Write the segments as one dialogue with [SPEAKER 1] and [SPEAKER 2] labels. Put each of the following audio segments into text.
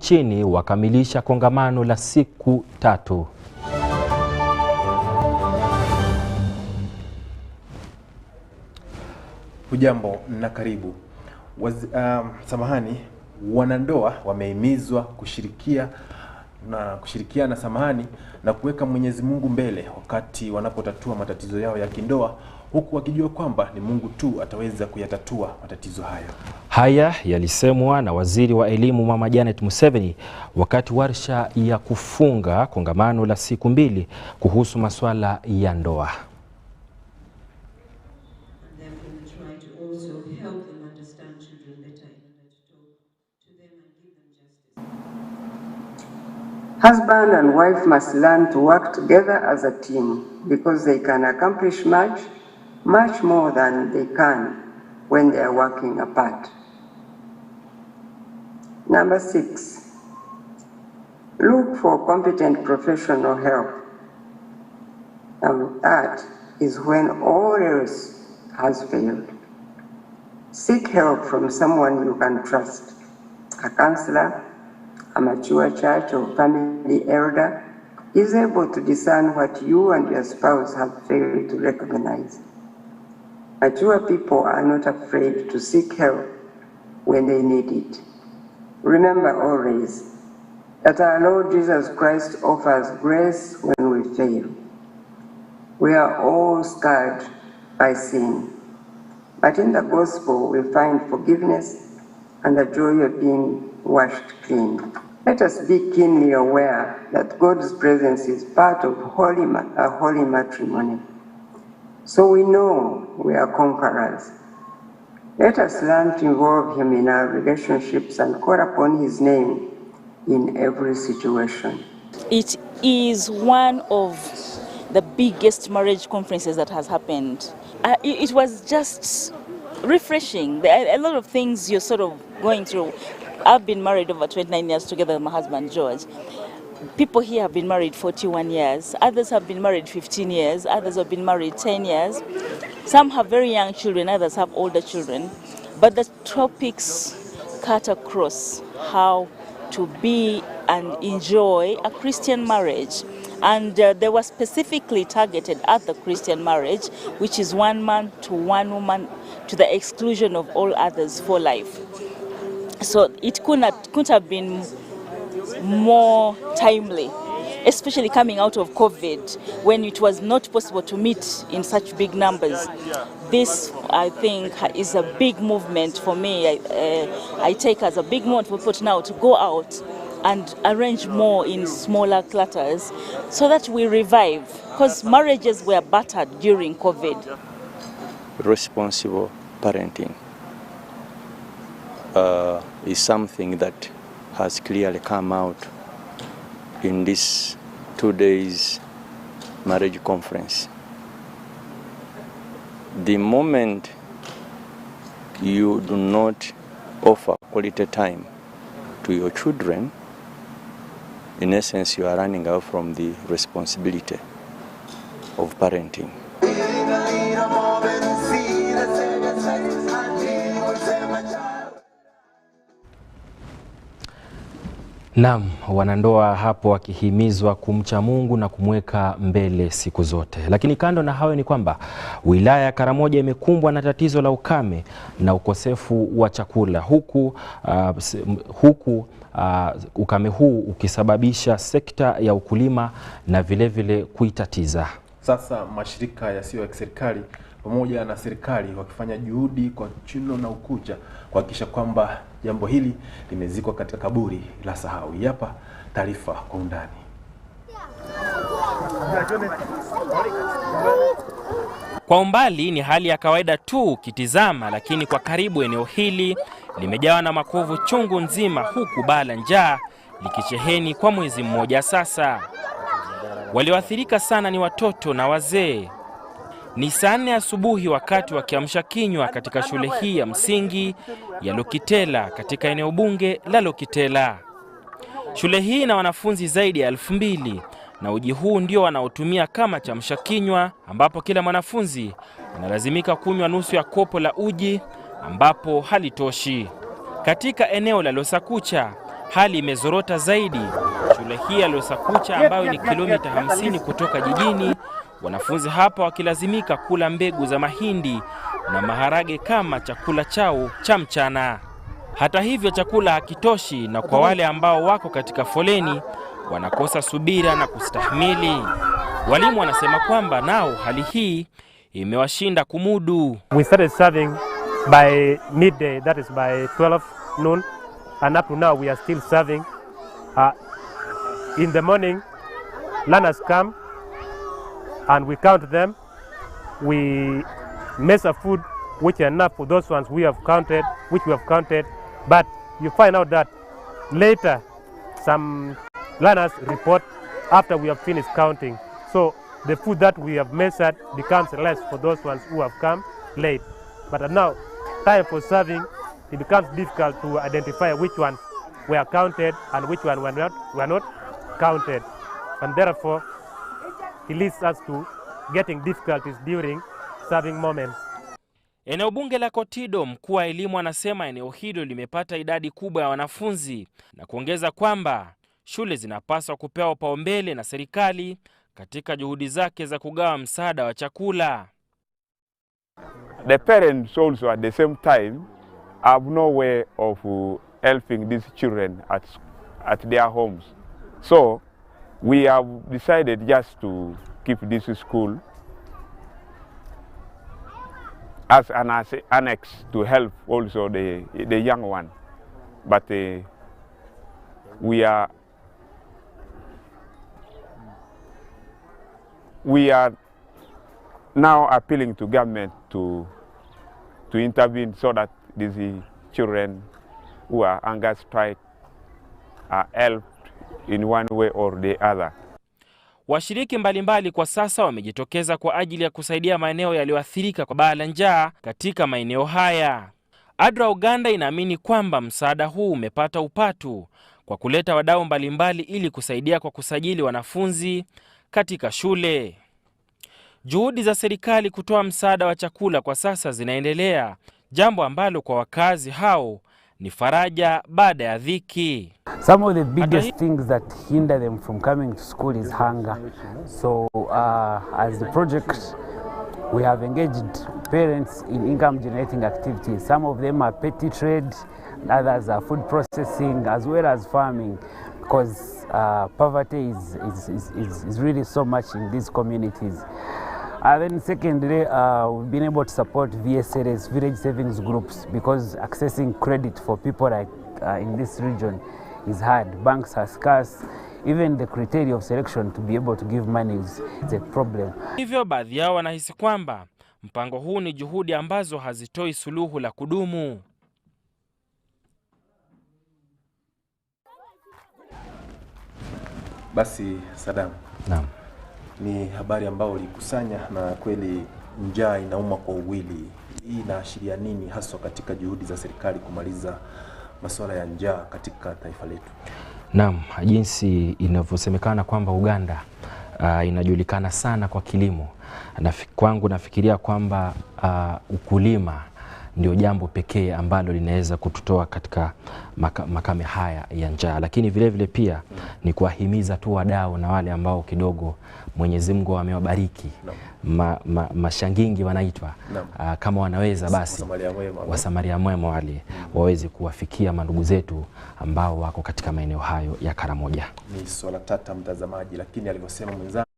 [SPEAKER 1] nchini wakamilisha kongamano la siku 3.
[SPEAKER 2] Hujambo na karibu. Wanandoa wamehimizwa kushirikiana na kuweka Mwenyezi Mungu mbele wakati wanapotatua matatizo yao ya kindoa, huku wakijua kwamba ni Mungu tu ataweza kuyatatua matatizo hayo.
[SPEAKER 1] Haya yalisemwa na Waziri wa Elimu Mama Janet Museveni wakati warsha ya kufunga kongamano la siku 2 kuhusu masuala ya ndoa.
[SPEAKER 3] Husband and wife must learn to work together as a team because they can accomplish much more than they can when they are working apart. Number 6, look for competent professional help. And that is when all else has failed. Seek help from someone you can trust, a counselor, a mature church or family elder is able to discern what you and your spouse have failed to recognize. Mature people are not afraid to seek help when they need it. Remember always that our Lord Jesus Christ offers grace when we fail. We are all scarred by sin, but in the gospel we find forgiveness and the joy of being washed clean. Let us be keenly aware that God's presence is part of a holy matrimony. So we know we are conquerors. Let us learn to involve Him in our relationships and call upon His name in every situation.
[SPEAKER 4] It is one of the biggest marriage conferences that has happened. It was just refreshing. A lot of things you're sort of going through. I've been married over 29 years together with my husband, George. People here have been married 41 years. Others have been married 15 years. Others have been married 10 years. Some have very young children. Others have older children. But the topics cut across how to be and enjoy a Christian marriage. And they were specifically targeted at the Christian marriage, which is one man to one woman to the exclusion of all others for life. So it couldn't have been more timely, especially coming out of COVID, when it was not possible to meet in such big numbers. This, I think, is a big movement for me. I take as a big movement for people now to go out and arrange more in smaller clusters so that we revive, because marriages were battered during COVID.
[SPEAKER 5] Responsible parenting is something that has clearly come out in this 2 days marriage conference. The moment you do not offer quality time to your children, in essence you are running out from the responsibility of parenting.
[SPEAKER 1] Naam, wanandoa hapo wakihimizwa kumcha Mungu na kumweka mbele siku zote. Lakini kando na hayo ni kwamba wilaya ya Karamoja imekumbwa na tatizo la ukame na ukosefu wa chakula, huku ukame huu ukisababisha sekta ya ukulima na vile kuitatiza.
[SPEAKER 2] Sasa mashirika yasiyo ya kiserikali pamoja na serikali wakifanya juhudi kwa chino na ukucha kuhakikisha kwamba jambo hili limezikwa katika kaburi la sahau. Hapa taarifa kwa undani.
[SPEAKER 6] Kwa umbali ni hali ya kawaida tu ukitizama, lakini kwa karibu eneo hili limejawa na makovu chungu nzima, huku baa la njaa likicheheni kwa mwezi mmoja sasa. Walioathirika sana ni watoto na wazee. Ni saa 4 asubuhi wakati wa kiamsha kinywa katika shule hii ya msingi ya Lokitela katika eneo bunge la Lokitela. Shule hii ina wanafunzi zaidi ya 2000 na uji huu ndio wanaotumia kama chamsha kinywa, ambapo kila mwanafunzi analazimika kunywa nusu ya kopo la uji ambapo halitoshi. Katika eneo la Losakucha hali imezorota zaidi. Shule hii ya Losakucha ambayo ni kilomita 50 kutoka jijini, wanafunzi hapa wakilazimika kula mbegu za mahindi na maharage kama chakula chao cha mchana. Hata hivyo chakula hakitoshi, na kwa wale ambao wako katika foleni wanakosa subira na kustahimili. Walimu wanasema kwamba nao hali hii imewashinda kumudu.
[SPEAKER 7] We started serving by midday, that is by 12 noon, and up to now we are still serving. In the morning, learners come and we count them. We measure food which are enough for those ones we have counted, but you find out that later some learners report after we have finished counting. So the food that we have measured becomes less for those ones who have come late. But now, time for serving, it becomes difficult to identify which ones were counted and which ones were not counted. And therefore, it leads us to getting difficulties during serving moments.
[SPEAKER 6] Eneo bunge la Kotido, mkuu wa elimu anasema eneo hilo limepata idadi kubwa ya wanafunzi na kuongeza kwamba shule zinapaswa kupewa upaumbele na serikali katika juhudi zake za kugawa msaada wa chakula.
[SPEAKER 8] The parents also at the same time have no way of helping these children at their homes. So we have decided just to keep this school as an annex to help also the young one. But we are now appealing to government to intervene so that these children who are hunger strike are helped in one way or the other.
[SPEAKER 6] Washiriki mbalimbali kwa sasa wamejitokeza kwa ajili ya kusaidia maeneo yaliyoathirika kwa baa la njaa katika maeneo haya. ADRA Uganda inaamini kwamba msaada huu umepata upatu kwa kuleta wadau mbalimbali ili kusaidia kwa kusajili wanafunzi katika shule. Juhudi za serikali kutoa msaada wa chakula kwa sasa zinaendelea, jambo ambalo kwa wakazi hao ni faraja baada ya dhiki.
[SPEAKER 9] Some of the biggest things that hinder them from coming to school is hunger. So as the project, we have engaged parents in income generating activities. Some of them are petty trade, others are food processing as well as farming, because poverty is really so much in these communities. Then secondly, we've been able to support VSLs, village savings groups, because accessing credit for people like in this region is hard. Banks are scarce. Even the criteria of selection to be able to give money is a problem.
[SPEAKER 6] Hivyo baadhi yao wanahisi kwamba mpango huu ni juhudi ambazo hazitoi suluhu la kudumu.
[SPEAKER 2] Basi Saddam.
[SPEAKER 1] Naam.
[SPEAKER 2] Ni habari ambayo ulikusanya, na kweli njaa inauma kwa uwili. Hii inaashiria nini haswa katika juhudi za serikali kumaliza masuala ya njaa katika taifa letu?
[SPEAKER 1] Naam, jinsi inavyosemekana kwamba Uganda inajulikana sana kwa kilimo. Kwangu nafikiria kwamba ukulima ndio jambo pekee ambalo linaweza kututoa katika makame haya ya njaa. Lakini vile vile pia ni kuwahimiza tu wadau na wale ambao kidogo Mwenyezi Mungu amewabariki, mashangingi wanaitwa, kama wanaweza basi wasamaria mwema wale waweze kuwafikia mandugu zetu ambao wako katika maeneo hayo ya Karamoja.
[SPEAKER 2] Ni swala tata mtazamaji, lakini alivyosema mwenzako,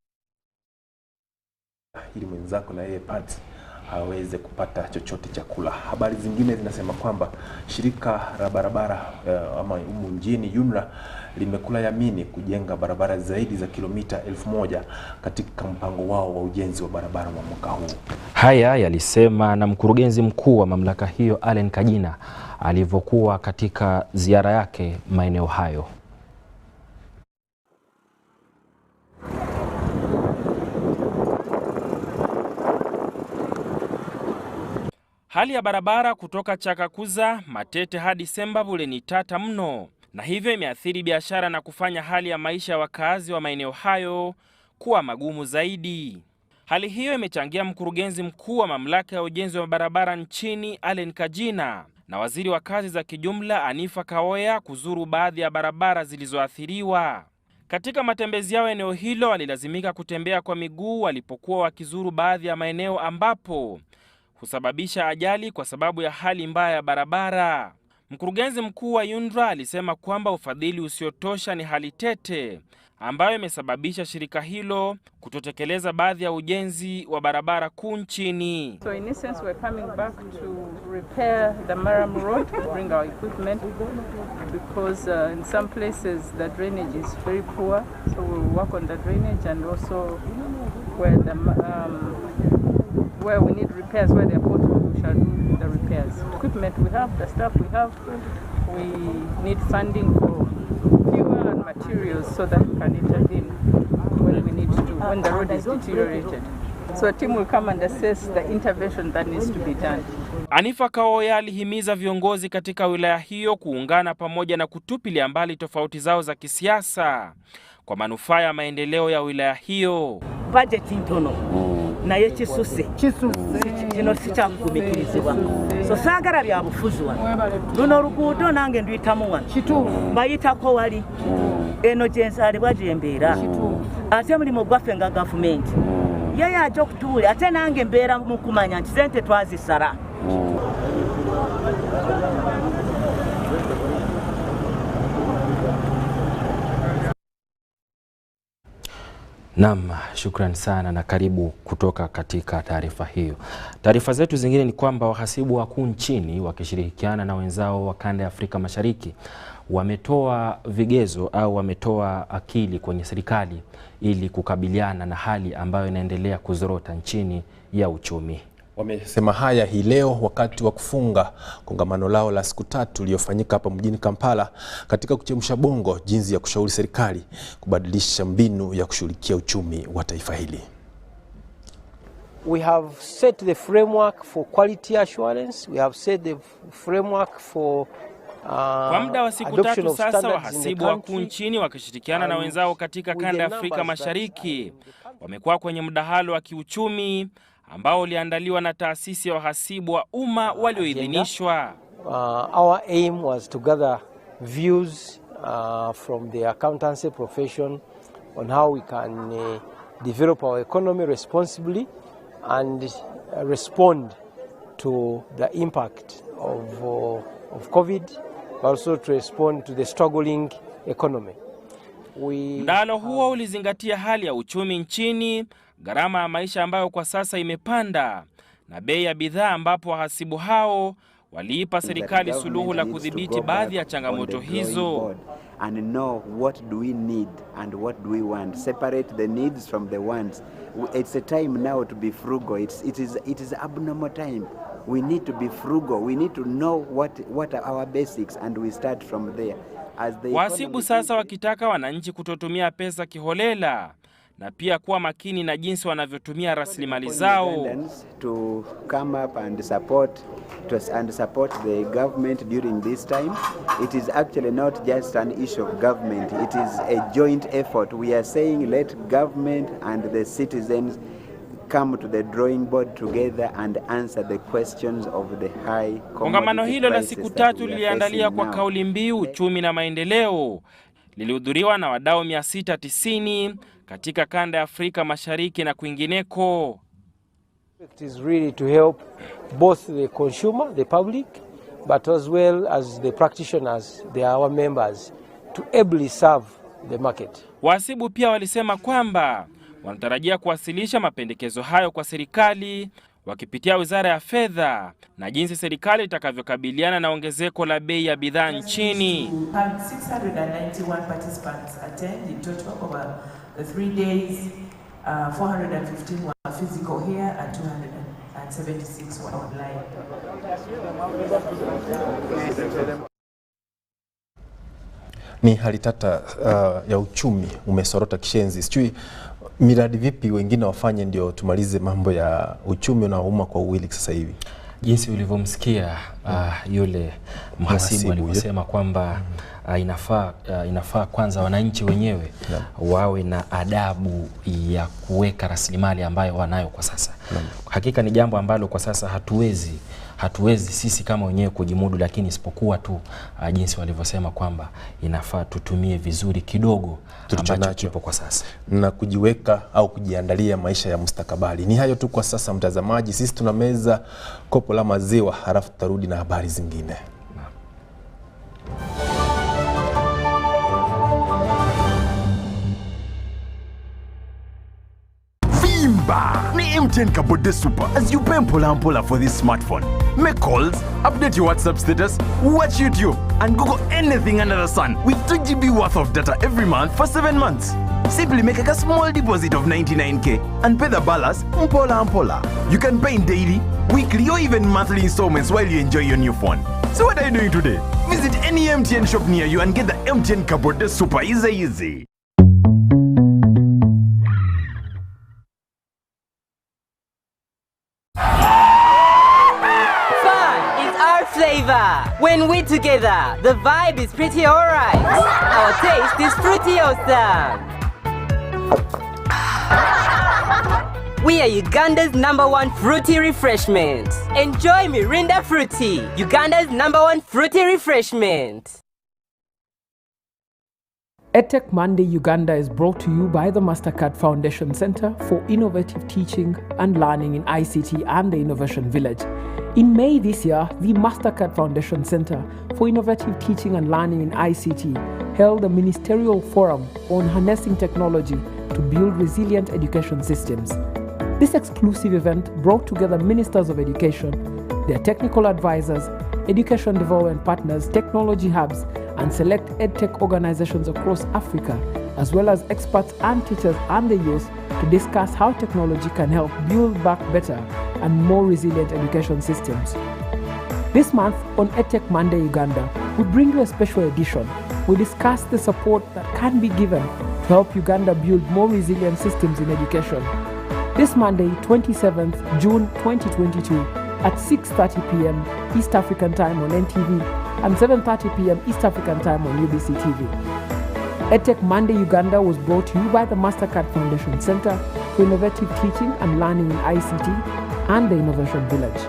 [SPEAKER 2] ili mwenzako na yeye pati aweze kupata chochote chakula. Habari zingine zinasema kwamba shirika la barabara ama humu nchini UNRA limekula yamini kujenga barabara zaidi za kilomita 1000 katika mpango wao wa ujenzi wa barabara wa mwaka huu.
[SPEAKER 1] Haya yalisema na mkurugenzi mkuu wa mamlaka hiyo Allen Kajina alivyokuwa katika ziara yake maeneo hayo.
[SPEAKER 6] Hali ya barabara kutoka Chakakuza, Matete hadi Sembabule ni tata mno, na hivyo imeathiri biashara na kufanya hali ya maisha ya wakazi wa maeneo hayo kuwa magumu zaidi. Hali hiyo imechangia mkurugenzi mkuu wa mamlaka ya ujenzi wa barabara nchini Allen Kajina na waziri wa kazi za kijumla Anifa Kawoya kuzuru baadhi ya barabara zilizoathiriwa. Katika matembezi yao eneo hilo walilazimika kutembea kwa miguu walipokuwa wakizuru baadhi ya maeneo ambapo husababisha ajali kwa sababu ya hali mbaya ya barabara. Mkurugenzi mkuu wa UNRWA alisema kwamba ufadhili usiotosha ni hali tete ambayo imesababisha shirika hilo kutotekeleza baadhi ya ujenzi wa barabara kuu nchini.
[SPEAKER 10] So in essence we're coming back to repair the Maram Road, bring our equipment because in some places the drainage is very poor, so we'll work on the drainage, and also where we need repairs, where there are potholes, we shall do the repairs. Equipment we have, the staff we have, we need funding for fuel and materials so that we can intervene when we need to, when the road is deteriorated. So a team will come and assess the intervention that needs to be done.
[SPEAKER 6] Anifa Kawoya alihimiza viongozi katika wilaya hiyo kuungana pamoja na kutupilia mbali tofauti zao za kisiasa kwa manufaa ya maendeleo ya wilaya hiyo.
[SPEAKER 11] Budget intono na yekisuse kino sichakumikirizibwa so sagara bya bufuzwa luno rugudo nange ndwitamu wano bayitako wali eno jensali bwajembera ate mulimo gwaffe nga government yeye aje okutuule ate nange mbeera mu kumanya nti sente twazisara.
[SPEAKER 1] Naam, shukrani sana na karibu kutoka katika taarifa hiyo. Taarifa zetu zingine ni kwamba wahasibu wakuu nchini wakishirikiana na wenzao wa kanda ya Afrika Mashariki wametoa vigezo au wametoa akili kwenye serikali ili kukabiliana na hali ambayo inaendelea kuzorota nchini ya uchumi.
[SPEAKER 2] Wamesema haya hii leo wakati wa kufunga kongamano lao la siku 3 lililofanyika hapa mjini Kampala katika kuchemsha bongo jinsi ya kushauri serikali kubadilisha mbinu ya kushughulikia uchumi wa taifa hili.
[SPEAKER 12] We have set the framework for quality assurance. We have set the framework for
[SPEAKER 6] kwa muda wa siku 3 sasa wahasibu wakuu nchini wakishirikiana na wenzao katika kanda ya Afrika Mashariki wamekuwa kwenye mdahalo wa kiuchumi ambao uliandaliwa na taasisi ya wahasibu wa umma walioidhinishwa.
[SPEAKER 12] Our aim was to gather views from the accountancy profession on how we can develop our economy responsibly and respond to the impact of COVID, but also to respond to the struggling economy.
[SPEAKER 6] Mdahalo huo ulizingatia hali ya uchumi nchini, gharama ya maisha ambayo kwa sasa imepanda na bei ya bidhaa, ambapo wahasibu hao waliipa serikali suluhu la kudhibiti baadhi ya changamoto hizo.
[SPEAKER 13] And know what do we need and what do we want. Separate the needs from the wants. It's a time now to be frugal. It is abnormal time. We need to be frugal. We need to know what are our basics and we start from there.
[SPEAKER 6] Wahasibu sasa wakitaka wananchi kutotumia pesa kiholela na pia kuwa makini na jinsi wanavyotumia rasilimali zao.
[SPEAKER 13] To come up and support the government during this time. It is actually not just an issue of government. It is a joint effort. We are saying let government and the citizens come to the drawing board together and answer the questions of the high commodity prices.
[SPEAKER 6] Kongamano hilo la siku 3 liliandalia kwa kauli mbiu uchumi na maendeleo. Lilihudhuriwa na wadau 690 katika kanda ya Afrika Mashariki na kwingineko.
[SPEAKER 12] It is really to help both the consumer, the public, but as well as the practitioners, they are our members, to ably serve the market.
[SPEAKER 6] Wahasibu pia walisema kwamba wanatarajia kuwasilisha mapendekezo hayo kwa serikali wakipitia Wizara ya Fedha na jinsi serikali itakavyokabiliana na ongezeko la bei ya bidhaa nchini.
[SPEAKER 14] 691 participants attend in total over the 3 days. 415 were physical here and 276 were online.
[SPEAKER 2] Ni hali tata ya uchumi umesorota kishenzi. Sijui miradi vipi wengine wafanye ndio tumalize mambo ya uchumi unaouma kwa uwili sasa hivi.
[SPEAKER 1] Jinsi ulivyomsikia yule mhasibu aliposema kwamba inafaa kwanza wananchi wenyewe wawe na adabu ya kuweka rasilimali ambayo wanayo kwa sasa. Hakika ni jambo ambalo kwa sasa hatuwezi hatuwezi sisi kama wenyewe kujimudu, lakini isipokuwa tu jinsi walivyosema kwamba inafaa tutumie vizuri kidogo ambacho kipo kwa sasa
[SPEAKER 2] na kujiweka au kujiandalia maisha ya mustakabali. Ni hayo tu kwa sasa mtazamaji, sisi tunameza kopo la maziwa halafu tutarudi na habari zingine.
[SPEAKER 15] Ni MTN Kabode Super as you pay mpola for this smartphone. Make calls, update your WhatsApp status, watch YouTube, and Google anything under the sun with 2 GB worth of data every month for 7 months. Simply make a small deposit of 99k and pay the balance mpola. You can pay in daily, weekly, or even monthly installments while you enjoy your new phone. So what are you doing today? Visit any MTN shop near you and get the MTN Kabode Super easy.
[SPEAKER 16] Flavor. When we're together, the vibe is pretty alright. Our taste is pretty awesome. We are Uganda's #1 fruity refreshment. Enjoy Mirinda Fruity, Uganda's #1 fruity refreshment.
[SPEAKER 17] EdTech Monday Uganda is brought to you by the Mastercard Foundation Center for Innovative Teaching and Learning in ICT and the Innovation Village. In May this year, the Mastercard Foundation Center for Innovative Teaching and Learning in ICT held a ministerial forum on harnessing technology to build resilient education systems. This exclusive event brought together ministers of education, their technical advisors, education development partners, technology hubs, and select EdTech organizations across Africa, as well as experts and teachers and the youth to discuss how technology can help build back better and more resilient education systems. This month on EdTech Monday Uganda, we bring you a special edition. We discuss the support that can be given to help Uganda build more resilient systems in education. This Monday, 27th June 2022 at 6:30 p.m. East African Time on NTV and 7:30 p.m. East African Time on UBC TV. EdTech Monday Uganda was brought to you by the Mastercard Foundation Center for Innovative Teaching and Learning in ICT and the Innovation Village.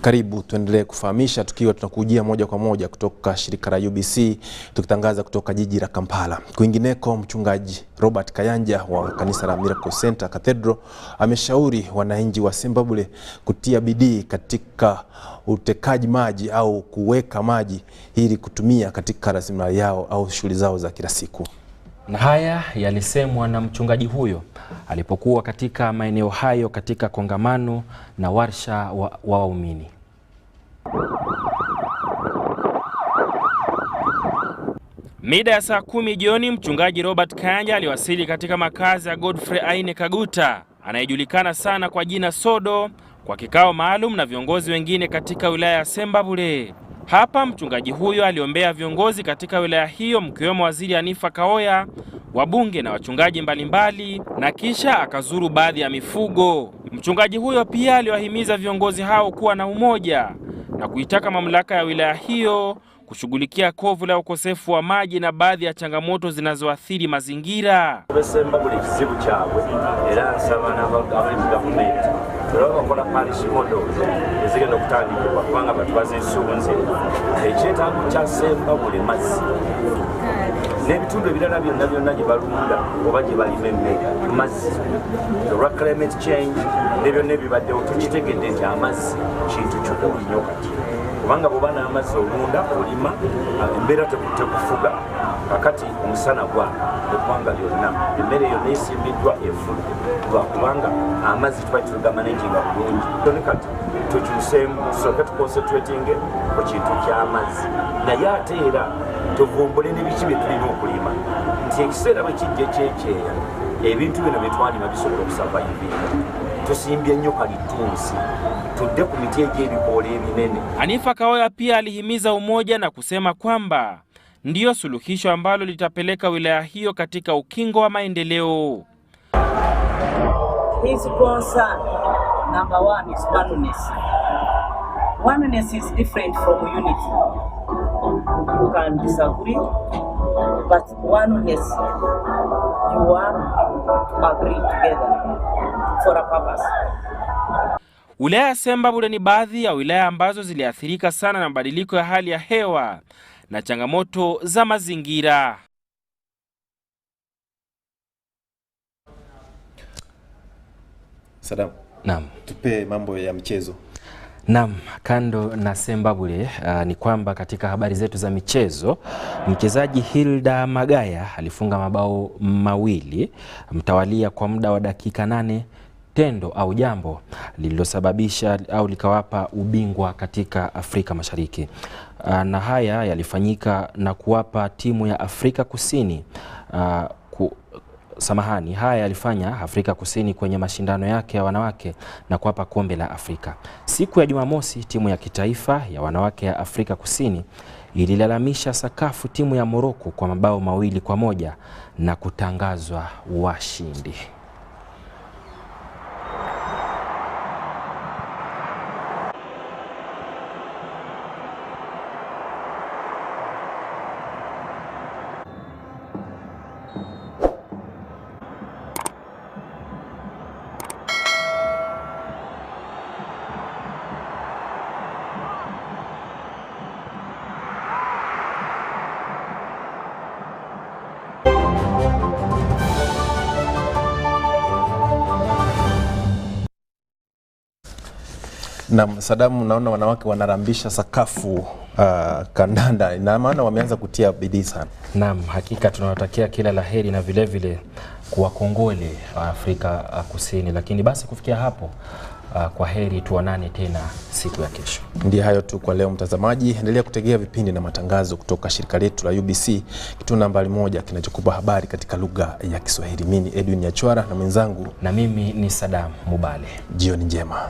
[SPEAKER 2] Karibu tuendelee kufahamisha tukiwa tunakujia moja kwa moja kutoka shirika la UBC tukitangaza kutoka jiji la Kampala. Kwingineko, mchungaji Robert Kayanja wa kanisa la Miracle Center Cathedral ameshauri wananchi wa Zimbabwe kutia bidii katika utekaji maji au kuweka maji ili kutumia katika rasilimali yao au shughuli zao za kila siku.
[SPEAKER 1] Na haya yalisemwa na mchungaji huyo alipokuwa katika maeneo hayo katika kongamano na warsha wa waumini.
[SPEAKER 6] Mida ya saa 10 jioni, mchungaji Robert Kayanja aliwasili katika makazi ya Godfrey Aine Kaguta, anayejulikana sana kwa jina Sodo, kwa kikao maalum na viongozi wengine katika wilaya ya Zimbabwe. Hapa mchungaji huyo aliombea viongozi katika wilaya hiyo mkiwemo Waziri Hanifa Kaoya, wabunge na wachungaji mbalimbali, na kisha akazuru baadhi ya mifugo. Mchungaji huyo pia aliwahimiza viongozi hao kuwa na umoja na kuitaka mamlaka ya wilaya hiyo kushughulikia kovu la ukosefu wa maji na baadhi ya changamoto zinazoathiri mazingira.
[SPEAKER 18] Tunakola parish models ezigenda okutandikibwa kubanga batubaze ensunze ekyetaago kya Zimbabwe mazzi n'ebitundu ebirala byonna gye balunda oba gye balima emmere mazzi olwa climate change ne byonna ebibaddewo tukitegedde nti amazzi kintu kikulu nnyo kati kubanga bw'oba n'amazzi olunda olima embeera tekufuga kakati omusana gwa eggwanga lyonna emmere yonna esimbiddwa efudde lwakubanga amazzi tuba tugamanaginga bulungi ne kati tukyuseemu tusooke tuconcentratinge ku kintu ky'amazzi naye ate era tuvumbule n'ebiki bye tulina okulima nti ekiseera bwe kijja ekyekyeya ebintu bino bye twalima bisobola okusavayivinga tusimbye nnyo kalitunsi tudde ku miti egy'ebikoola ebinene.
[SPEAKER 6] Hanifa Kaoya pia alihimiza umoja na kusema kwamba ndiyo suluhisho ambalo litapeleka wilaya hiyo katika ukingo wa maendeleo.
[SPEAKER 11] His concern, number one, is oneness. Oneness is different from unity. You can disagree, but oneness, you want to agree together for a purpose.
[SPEAKER 6] Wilaya ya Sembabule ni baadhi ya wilaya ambazo ziliathirika sana na mabadiliko ya hali ya hewa na changamoto za mazingira.
[SPEAKER 2] Saddam,
[SPEAKER 1] naam,
[SPEAKER 2] tupe mambo ya mchezo.
[SPEAKER 1] Naam, kando na Sembabule ni kwamba katika habari zetu za michezo, mchezaji Hilda Magaya alifunga mabao mawili mtawalia kwa muda wa dakika 8, tendo au jambo lililosababisha au likawapa ubingwa katika Afrika Mashariki. Na haya yalifanyika na kuwapa timu ya Afrika Kusini haya yalifanya Afrika Kusini kwenye mashindano yake ya wanawake na kuwapa kombe la Afrika. Siku ya Jumamosi, timu ya kitaifa ya wanawake ya Afrika Kusini ililalamisha sakafu timu ya Morocco kwa mabao 2-1 na kutangazwa washindi.
[SPEAKER 2] Na Saddam, naona wanawake wanarambisha sakafu kandanda, ina maana wameanza kutia bidii sana.
[SPEAKER 1] Naam, hakika tunawatakia kila laheri na vile vile kuwakongole Afrika Kusini. Lakini basi kufikia hapo, kwa heri, tuonane tena siku ya kesho.
[SPEAKER 2] Ndiyo hayo tu kwa leo mtazamaji. Endelea kutegea vipindi na matangazo kutoka shirika letu la UBC, kituo nambari 1 kinachokupa habari katika lugha ya Kiswahili. Mimi ni Edwin Nyachwara na mwenzangu
[SPEAKER 1] na mimi ni Saddam Muballe.
[SPEAKER 2] Jioni njema.